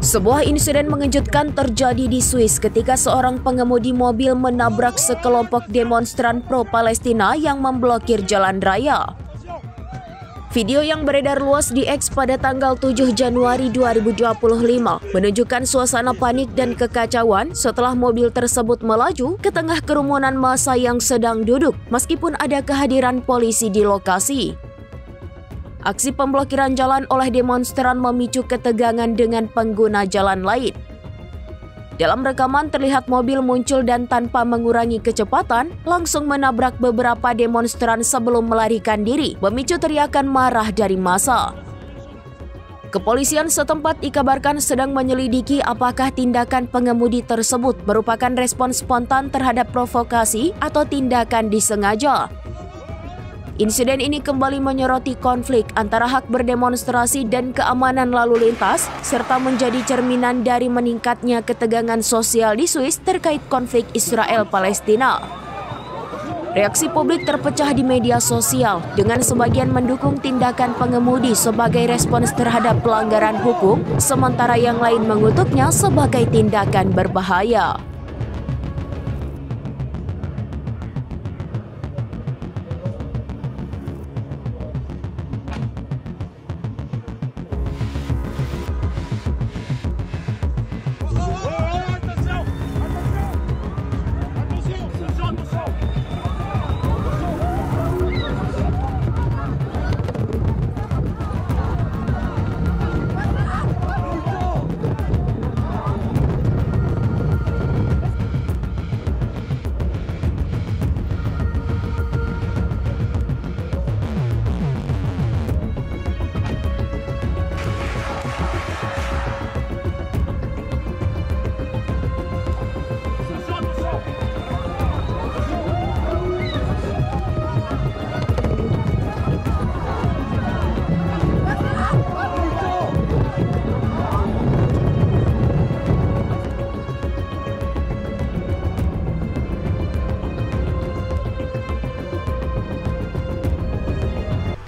Sebuah insiden mengejutkan terjadi di Swiss ketika seorang pengemudi mobil menabrak sekelompok demonstran pro-Palestina yang memblokir jalan raya. Video yang beredar luas di X pada tanggal 7 Januari 2025 menunjukkan suasana panik dan kekacauan setelah mobil tersebut melaju ke tengah kerumunan massa yang sedang duduk meskipun ada kehadiran polisi di lokasi. Aksi pemblokiran jalan oleh demonstran memicu ketegangan dengan pengguna jalan lain. Dalam rekaman terlihat mobil muncul dan tanpa mengurangi kecepatan, langsung menabrak beberapa demonstran sebelum melarikan diri, memicu teriakan marah dari massa. Kepolisian setempat dikabarkan sedang menyelidiki apakah tindakan pengemudi tersebut merupakan respons spontan terhadap provokasi atau tindakan disengaja. Insiden ini kembali menyoroti konflik antara hak berdemonstrasi dan keamanan lalu lintas, serta menjadi cerminan dari meningkatnya ketegangan sosial di Swiss terkait konflik Israel-Palestina. Reaksi publik terpecah di media sosial, dengan sebagian mendukung tindakan pengemudi sebagai respons terhadap pelanggaran hukum, sementara yang lain mengutuknya sebagai tindakan berbahaya.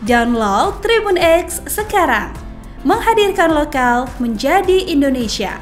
Download Tribun X sekarang, menghadirkan lokal menjadi Indonesia.